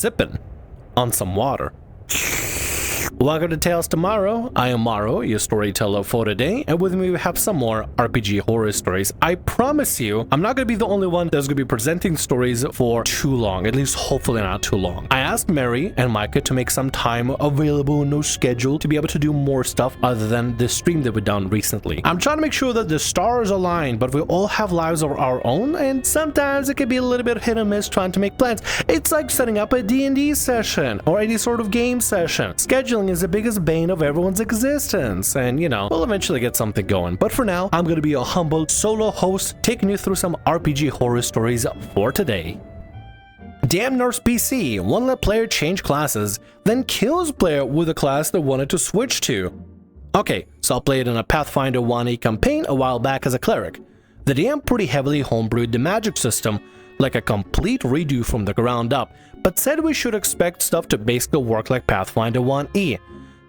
sipping on some water. Welcome to Tales Tomorrow. I am Morrow, your storyteller for today, and with me we have some more RPG horror stories. I promise you, I'm not going to be the only one that's going to be presenting stories for too long, at least hopefully not too long. I asked Mary and Micah to make some time available, no schedule, to be able to do more stuff other than the stream that we've done recently. I'm trying to make sure that the stars align, but we all have lives of our own, and sometimes it can be a little bit hit and miss trying to make plans. It's like setting up a D&D session or any sort of game session. Scheduling is the biggest bane of everyone's existence, and you know, we'll eventually get something going. But for now, I'm gonna be a humble solo host taking you through some RPG horror stories for today. Damn Nerfs PC won't let player change classes, then kills player with a class they wanted to switch to. Okay, so I played in a Pathfinder 1e campaign a while back as a cleric. The DM pretty heavily homebrewed the magic system, like a complete redo from the ground up, but said we should expect stuff to basically work like Pathfinder 1e.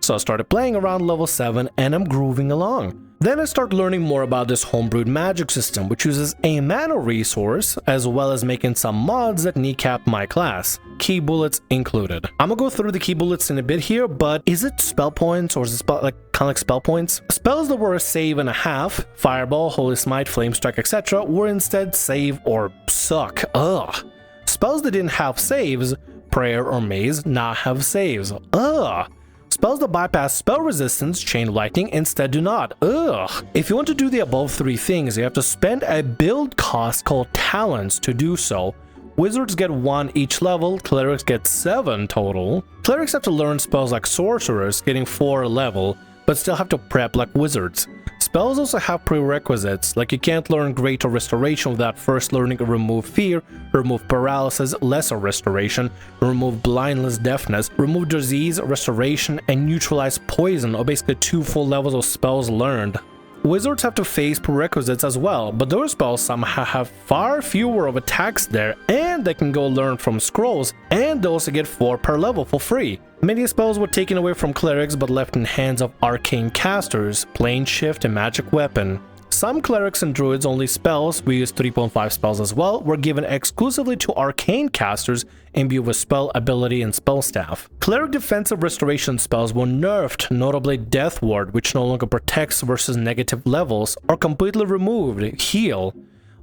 So I started playing around level 7 and I'm grooving along. Then I started learning more about this homebrewed magic system, which uses a mana resource, as well as making some mods that kneecap my class, key bullets included. I'm gonna go through the key bullets in a bit here, but is it spell points or is it kind of like spell points? Spells that were a save and a half, Fireball, Holy Smite, Flame Strike, etc., were instead save or suck. Ugh. Spells that didn't have saves, Prayer or Maze, now have saves. Ugh. Spells that bypass spell resistance, Chain Lightning, instead do not. Ugh. If you want to do the above three things, you have to spend a build cost called talents to do so. Wizards get 1 each level, clerics get 7 total. Clerics have to learn spells like sorcerers, getting 4 a level, but still have to prep like wizards. Spells also have prerequisites, like you can't learn Greater Restoration without first learning to remove fear, remove paralysis, lesser restoration, remove blindness, deafness, remove disease, restoration, and neutralize poison, or basically 2 full levels of spells learned. Wizards have to face prerequisites as well, but those spells somehow have far fewer of attacks there, and they can go learn from scrolls, and they also get 4 per level for free. Many spells were taken away from clerics but left in hands of arcane casters, Plane Shift, and Magic Weapon. Some clerics and druids only spells, we use 3.5 spells as well, were given exclusively to arcane casters imbued with spell ability and spell staff. Cleric defensive restoration spells were nerfed, notably Death Ward, which no longer protects versus negative levels, or completely removed, Heal.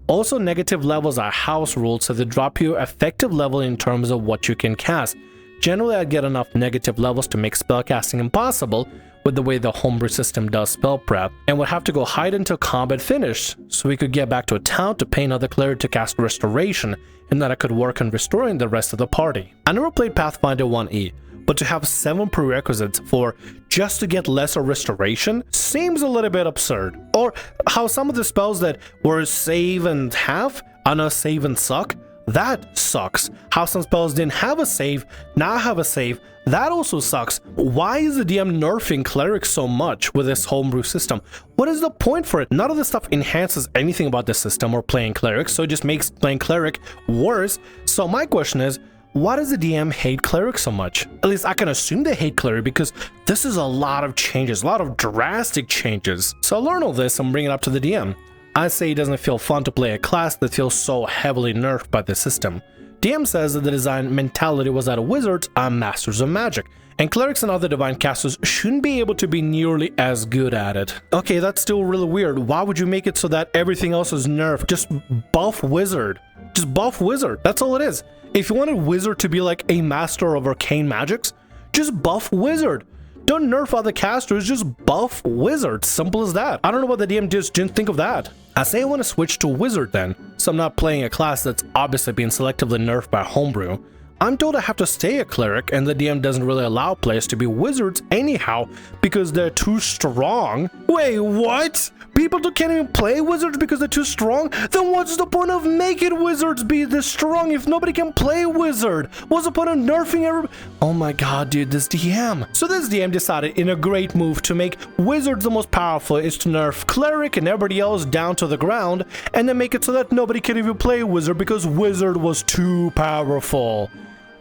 Also, negative levels are house ruled, so they drop your effective level in terms of what you can cast. Generally, I get enough negative levels to make spellcasting impossible with the way the homebrew system does spell prep, and would have to go hide until combat finished, so we could get back to a town to pay another cleric to cast restoration, and that I could work on restoring the rest of the party. I never played Pathfinder 1e, but to have 7 prerequisites for just to get lesser restoration seems a little bit absurd. Or how some of the spells that were save and half are now save and suck. That sucks. How some spells didn't have a save, now have a save. That also sucks. Why is the DM nerfing clerics so much with this homebrew system? What is the point for it? None of this stuff enhances anything about the system or playing clerics, so it just makes playing cleric worse. So my question is, why does the DM hate cleric so much? At least I can assume they hate cleric because this is a lot of changes, a lot of drastic changes. So I learn all this and bring it up to the DM. I say it doesn't feel fun to play a class that feels so heavily nerfed by the system. DM says that the design mentality was that wizards are masters of magic, and clerics and other divine casters shouldn't be able to be nearly as good at it. Okay, that's still really weird. Why would you make it so that everything else is nerfed? Just buff wizard. Just buff wizard. That's all it is. If you wanted wizard to be like a master of arcane magics, just buff wizard. Don't nerf other casters, just buff wizard. Simple as that. I don't know why the DM just didn't think of that. I say I want to switch to wizard then, so I'm not playing a class that's obviously being selectively nerfed by homebrew. I'm told I have to stay a cleric, and the DM doesn't really allow players to be wizards anyhow because they're too strong. Wait, what? People can't even play wizards because they're too strong? Then what's the point of making wizards be this strong if nobody can play wizard? What's the point of nerfing everybody? Oh my god, dude, this DM. So this DM decided in a great move to make wizards the most powerful is to nerf cleric and everybody else down to the ground, and then make it so that nobody can even play wizard because wizard was too powerful.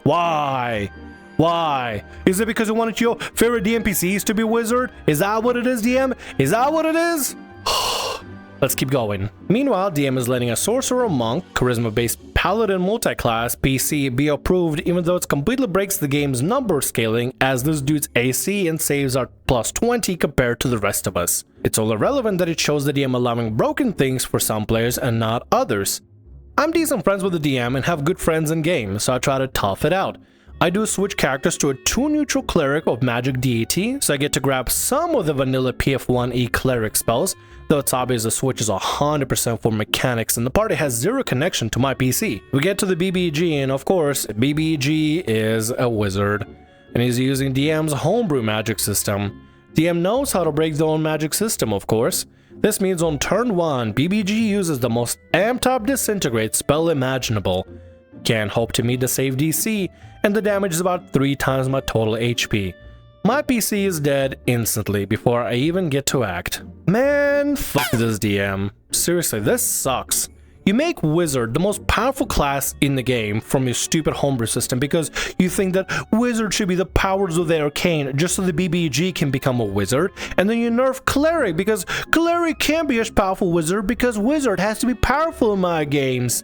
Why? Why? Is it because you wanted your favorite DMPCs to be wizard? Is that what it is, DM? Is that what it is? Let's keep going. Meanwhile, DM is letting a sorcerer monk, charisma-based Paladin multi-class PC be approved, even though it completely breaks the game's number scaling, as this dude's AC and saves are plus 20 compared to the rest of us. It's only relevant that it shows the DM allowing broken things for some players and not others. I'm decent friends with the DM and have good friends in game, so I try to tough it out. I do switch characters to a 2-neutral Cleric of Magic Deity, so I get to grab some of the vanilla PF1E Cleric spells, though it's obvious the switch is 100% for mechanics and the party has zero connection to my PC. We get to the BBEG, and of course, BBEG is a wizard, and he's using DM's homebrew magic system. DM knows how to break their own magic system, of course. This means on turn 1, BBEG uses the most amped up disintegrate spell imaginable. Can't hope to meet the save DC, and the damage is about 3 times my total HP. My PC is dead instantly before I even get to act. Man, fuck this DM. Seriously, this sucks. You make Wizard the most powerful class in the game from your stupid homebrew system because you think that Wizard should be the powers of the arcane just so the BBEG can become a wizard, and then you nerf Cleric because Cleric can't be as powerful wizard because Wizard has to be powerful in my games.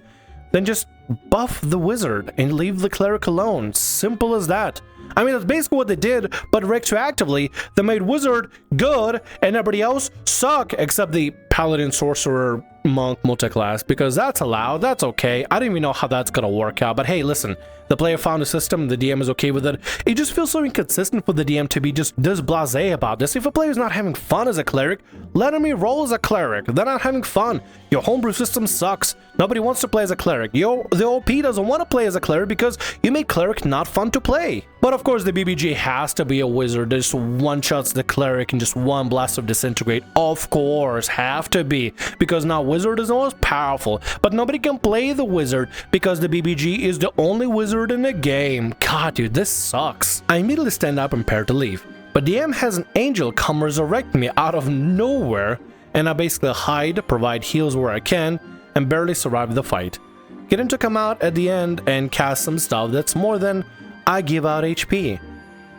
Then just buff the wizard and leave the Cleric alone. Simple as that. I mean, that's basically what they did, but retroactively, they made Wizard good and everybody else suck except the Paladin, Sorcerer, Monk multiclass, because that's allowed, that's okay. I don't even know how that's gonna work out, but hey, listen, the player found a system, the DM is okay with it. It just feels so inconsistent for the DM to be just this blasé about this. If a player's not having fun as a Cleric, let him roll as a Cleric. They're not having fun. Your homebrew system sucks. Nobody wants to play as a Cleric. The OP doesn't want to play as a Cleric because you make Cleric not fun to play. But of course, the BBG has to be a wizard. There's one-shots the Cleric and just one blast of disintegrate. Of course, have to be, because now Wizard is the most powerful, but nobody can play the Wizard because the BBG is the only wizard in the game. God, dude, this sucks. I immediately stand up and prepare to leave, but DM has an angel come resurrect me out of nowhere, and I basically hide, provide heals where I can, and barely survive the fight. Get him to come out at the end and cast some stuff that's more than I give out HP.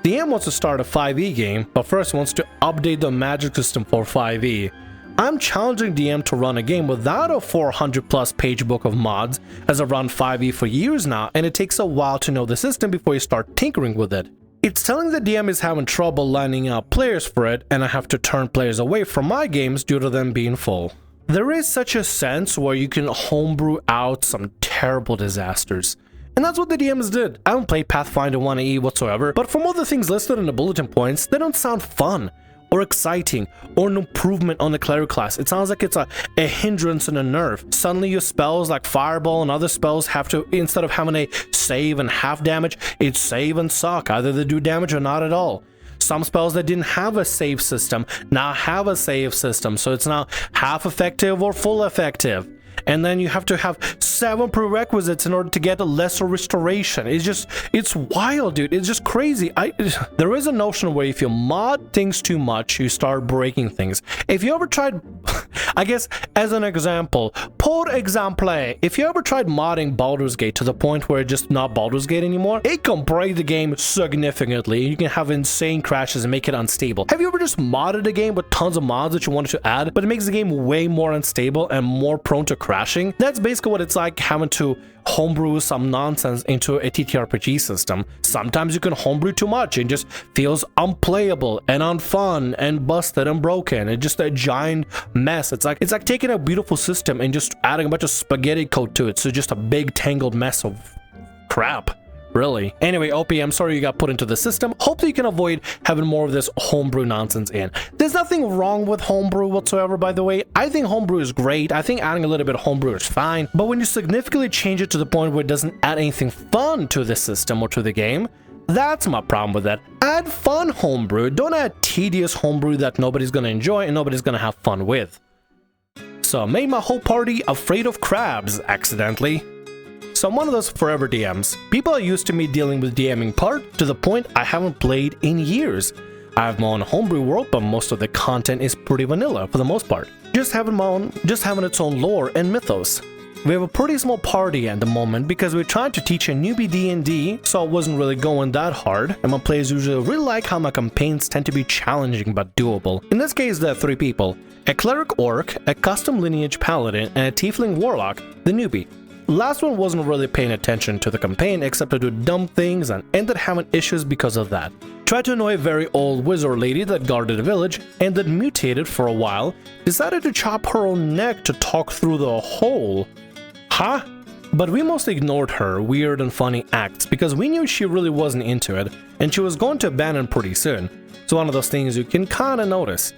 DM wants to start a 5e game, but first wants to update the magic system for 5e. I'm challenging DM to run a game without a 400 plus page book of mods, as I've run 5e for years now, and it takes a while to know the system before you start tinkering with it. It's telling the DM is having trouble lining up players for it, and I have to turn players away from my games due to them being full. There is such a sense where you can homebrew out some terrible disasters. And that's what the DMs did. I haven't played Pathfinder 1e whatsoever, but from all the things listed in the bulletin points, they don't sound fun or exciting or an improvement on the Cleric class. It sounds like it's a hindrance and a nerf. Suddenly your spells like Fireball and other spells have to, instead of having a save and half damage, it's save and suck. Either they do damage or not at all. Some spells that didn't have a save system now have a save system, so it's now half effective or full effective. And then you have to have 7 prerequisites in order to get a lesser restoration. It's wild, dude. It's just crazy. There is a notion where if you mod things too much, you start breaking things. If you ever tried, I guess as an example, if you ever tried modding Baldur's Gate to the point where it's just not Baldur's Gate anymore, it can break the game significantly. You can have insane crashes and make it unstable. Have you ever just modded a game with tons of mods that you wanted to add, but it makes the game way more unstable and more prone to crashing? That's basically what it's like having to homebrew some nonsense into a TTRPG system. Sometimes you can homebrew too much and just feels unplayable and unfun and busted and broken. It's just a giant mess. It's like taking a beautiful system and just adding a bunch of spaghetti code to it. So just a big tangled mess of crap. Really. Anyway, OP, I'm sorry you got put into the system. Hope that you can avoid having more of this homebrew nonsense in. There's nothing wrong with homebrew whatsoever, by the way. I think homebrew is great. I think adding a little bit of homebrew is fine. But when you significantly change it to the point where it doesn't add anything fun to the system or to the game, that's my problem with that. Add fun homebrew. Don't add tedious homebrew that nobody's going to enjoy and nobody's going to have fun with. So I made my whole party afraid of crabs accidentally. So I'm one of those forever DMs. People are used to me dealing with DMing part to the point I haven't played in years. I have my own homebrew world, but most of the content is pretty vanilla for the most part. Just having its own lore and mythos. We have a pretty small party at the moment because we're trying to teach a newbie D&D, so I wasn't really going that hard, and my players usually really like how my campaigns tend to be challenging but doable. In this case, there are 3 people: a Cleric Orc, a custom lineage Paladin, and a Tiefling Warlock, the newbie. last one wasn't really paying attention to the campaign except to do dumb things and ended having issues because of that. Tried to annoy a very old wizard lady that guarded a village and then mutated for a while, decided to chop her own neck to talk through the hole. Huh? But we mostly ignored her weird and funny acts because we knew she really wasn't into it and she was going to abandon pretty soon. It's one of those things you can kinda notice.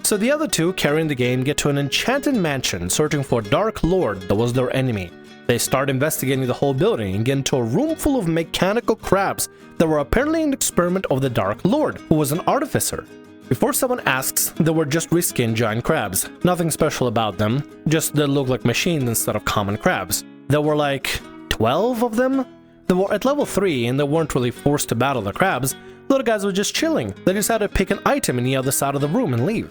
So the other two carrying the game get to an enchanted mansion searching for a dark lord that was their enemy. They start investigating the whole building and get into a room full of mechanical crabs that were apparently an experiment of the Dark Lord, who was an artificer. Before someone asks, they were just reskinned giant crabs. Nothing special about them, just they look like machines instead of common crabs. There were like 12 of them? They were at level 3 and they weren't really forced to battle the crabs. Little guys were just chilling. They decided to pick an item in the other side of the room and leave.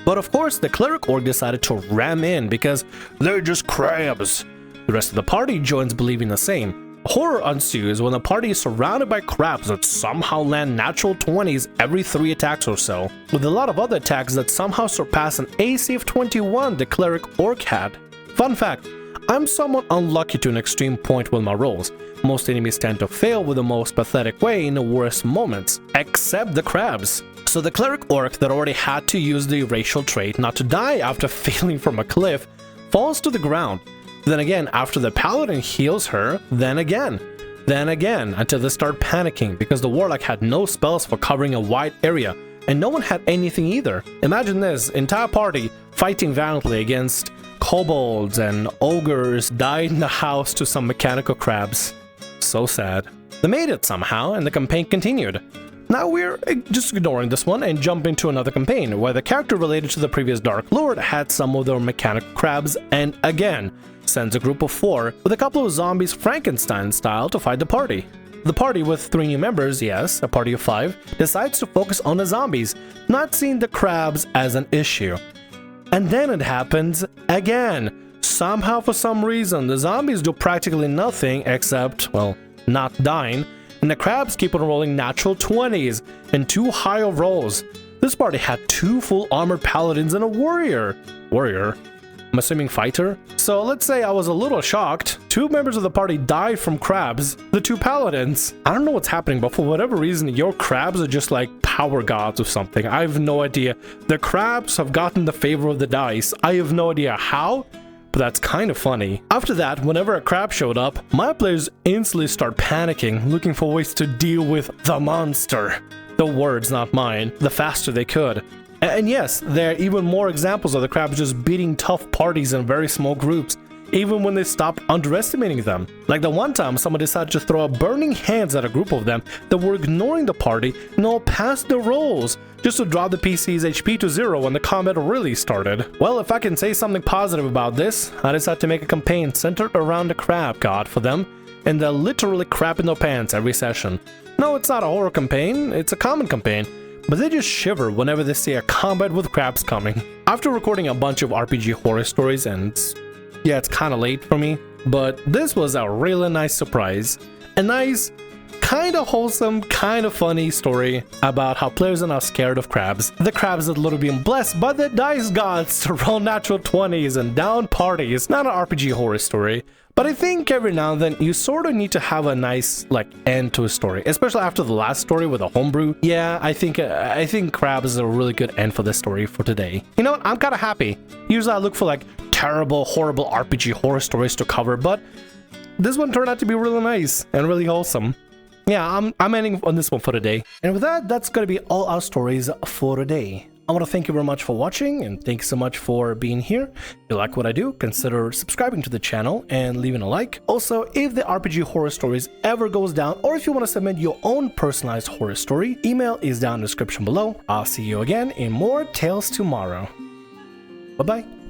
But of course, the Cleric orc decided to ram in because they're just crabs. The rest of the party joins believing the same. Horror ensues when the party is surrounded by crabs that somehow land natural 20s every 3 attacks or so, with a lot of other attacks that somehow surpass an AC of 21 the Cleric orc had. Fun fact, I'm somewhat unlucky to an extreme point with my rolls. Most enemies tend to fail with the most pathetic way in the worst moments, except the crabs. So the Cleric orc that already had to use the racial trait not to die after failing from a cliff falls to the ground. Then again, after the paladin heals her, then again, until they start panicking because the warlock had no spells for covering a wide area, and no one had anything either. Imagine this, entire party fighting valiantly against kobolds and ogres died in the house to some mechanical crabs. So sad. They made it somehow, and the campaign continued. Now we're just ignoring this one and jump into another campaign, where the character related to the previous Dark Lord had some of their mechanical crabs and again sends a group of 4 with a couple of zombies Frankenstein style to fight the party. The party with 3 new members, yes, a party of 5, decides to focus on the zombies, not seeing the crabs as an issue. And then it happens again. Somehow for some reason the zombies do practically nothing except, well, not dying, and the crabs keep on rolling natural 20s and 2 higher rolls. This party had 2 full armored paladins and a warrior. I'm assuming fighter? So let's say I was a little shocked. 2 members of the party died from crabs, the 2 paladins. I don't know what's happening, but for whatever reason, your crabs are just like power gods or something. I have no idea. The crabs have gotten the favor of the dice. I have no idea how, but that's kind of funny. After that, whenever a crab showed up, my players instantly start panicking, looking for ways to deal with the monster. The words, not mine, the faster they could. And yes, there are even more examples of the crabs just beating tough parties in very small groups, even when they stopped underestimating them. Like the one time someone decided to throw up burning hands at a group of them that were ignoring the party and all passed their rolls, just to drop the PC's HP to 0 when the combat really started. Well, if I can say something positive about this, I decided to make a campaign centered around the crab god for them, and they're literally crapping their pants every session. No, it's not a horror campaign, it's a common campaign, but they just shiver whenever they see a combat with crabs coming. After recording a bunch of RPG horror stories, and yeah, it's kinda late for me, but this was a really nice surprise. A nice, kinda wholesome, kinda funny story about how players are now scared of crabs. The crabs that literally being blessed by the dice gods to roll natural 20s and down parties. Not an RPG horror story, but I think every now and then you sort of need to have a nice end to a story, especially after the last story with a homebrew. Yeah, I think crabs is a really good end for this story for today. You know what? I'm kind of happy. Usually I look for terrible, horrible RPG horror stories to cover, but this one turned out to be really nice and really wholesome. Yeah, I'm ending on this one for today. And with that, that's gonna be all our stories for today. I want to thank you very much for watching, and thanks so much for being here. If you like what I do, consider subscribing to the channel and leaving a like. Also, if the RPG Horror Stories ever goes down, or if you want to submit your own personalized horror story, email is down in the description below. I'll see you again in more Tales Tomorrow. Bye-bye.